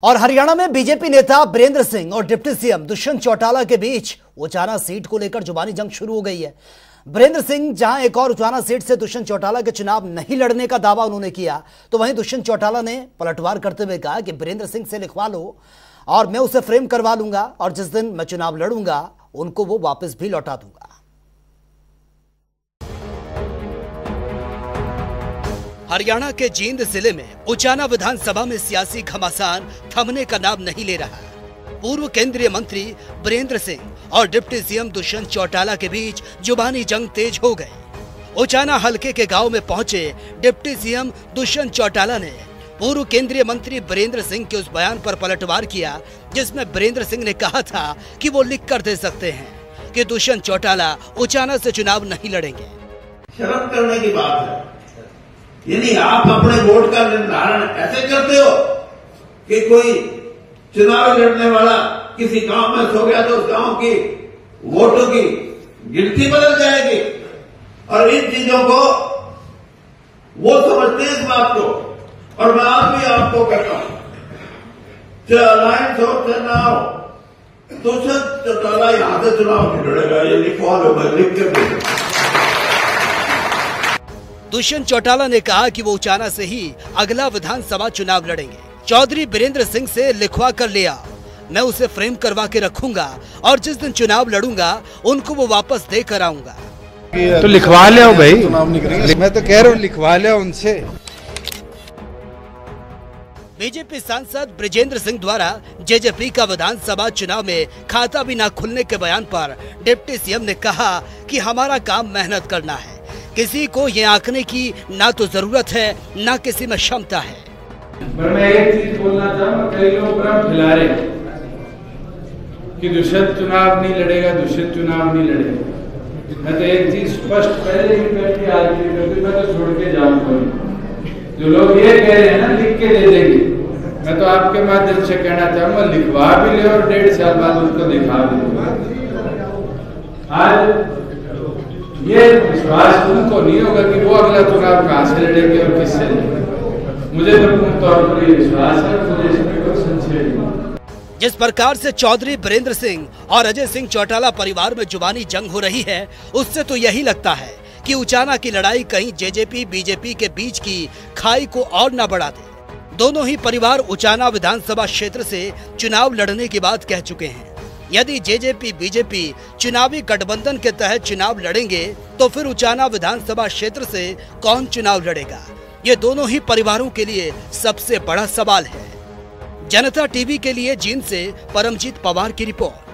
और हरियाणा में बीजेपी नेता बीरेंद्र सिंह और डिप्टी सीएम दुष्यंत चौटाला के बीच उचाना सीट को लेकर जुबानी जंग शुरू हो गई है। बीरेंद्र सिंह जहां एक और उचाना सीट से दुष्यंत चौटाला के चुनाव नहीं लड़ने का दावा उन्होंने किया, तो वहीं दुष्यंत चौटाला ने पलटवार करते हुए कहा कि बीरेंद्र सिंह से लिखवा लो और मैं उसे फ्रेम करवा लूंगा और जिस दिन मैं चुनाव लड़ूंगा उनको वो वापस भी लौटा दूंगा। हरियाणा के जींद जिले में उचाना विधानसभा में सियासी घमासान थमने का नाम नहीं ले रहा। पूर्व केंद्रीय मंत्री बीरेंद्र सिंह और डिप्टी सीएम दुष्यंत चौटाला के बीच जुबानी जंग तेज हो गई। उचाना हलके के गांव में पहुंचे डिप्टी सीएम दुष्यंत चौटाला ने पूर्व केंद्रीय मंत्री बीरेंद्र सिंह के उस बयान पर पलटवार किया जिसमें बीरेंद्र सिंह ने कहा था कि वो लिख कर दे सकते हैं कि दुष्यंत चौटाला उचाना से चुनाव नहीं लड़ेंगे। शर्म करने की बात है, यानी आप अपने वोट का निर्धारण ऐसे करते हो कि कोई चुनाव लड़ने वाला किसी गांव में सो गया तो उस गांव की वोटों की गिनती बदल जाएगी। और इन चीजों को वो समझते हैं इस बात को। और मैं आज भी आपको कहता हूं, अलायंस हो चुनाव दुष्यंत चौटाला यहां से चुनाव नहीं लड़ेगा, ये लिखवा लो, मैं लिख के दूंगा। दुष्यंत चौटाला ने कहा कि वो उचाना से ही अगला विधानसभा चुनाव लड़ेंगे। चौधरी बीरेंद्र सिंह से लिखवा कर लिया, मैं उसे फ्रेम करवा के रखूंगा और जिस दिन चुनाव लड़ूंगा उनको वो वापस दे कर आऊंगा। तो लिखवा ले भाई, मैं तो कह रहा हूँ लिखवा ले उनसे। बीजेपी सांसद बृजेंद्र सिंह द्वारा जेजेपी का विधानसभा चुनाव में खाता भी न खुलने के बयान पर डिप्टी सीएम ने कहा कि हमारा काम मेहनत करना है, किसी को ये आंकने की ना तो जरूरत है ना किसी में क्षमता है। पर मैं एक चीज बोलना चाहूंगा, कई लोग भ्रम फैला रहे कि दुष्यंत चुनाव नहीं लड़ेगा, दुष्यंत चुनाव नहीं लड़ेगा। मैं तो एक चीज स्पष्ट पहले ही करके आज भी करती, मैं तो छोड़ के जाऊंगा। जो लोग ये कह रहे हैं ना लिख के दे देंगे, मैं तो आपके माध्यम से कहना चाहूंगा लिखवा भी ले और 1.5 साल बाद उनको दिखा भी। आज ये विश्वास उनको नहीं होगा कि वो अगला चुनाव कहां से लड़ेंगे और किससे लड़ेंगे। मुझे तो पूर्ण तौर पर ये विश्वास है, मुझे इसमें कोई संशय नहीं। जिस प्रकार से चौधरी बीरेंद्र सिंह और अजय सिंह चौटाला परिवार में जुबानी जंग हो रही है, उससे तो यही लगता है कि उचाना की लड़ाई कहीं जेजेपी बीजेपी के बीच की खाई को और न बढ़ा दे। दोनों ही परिवार उचाना विधानसभा क्षेत्र से चुनाव लड़ने की बात कह चुके हैं। यदि जेजेपी बीजेपी चुनावी गठबंधन के तहत चुनाव लड़ेंगे तो फिर उचाना विधानसभा क्षेत्र से कौन चुनाव लड़ेगा, ये दोनों ही परिवारों के लिए सबसे बड़ा सवाल है। जनता टीवी के लिए जींद से परमजीत पवार की रिपोर्ट।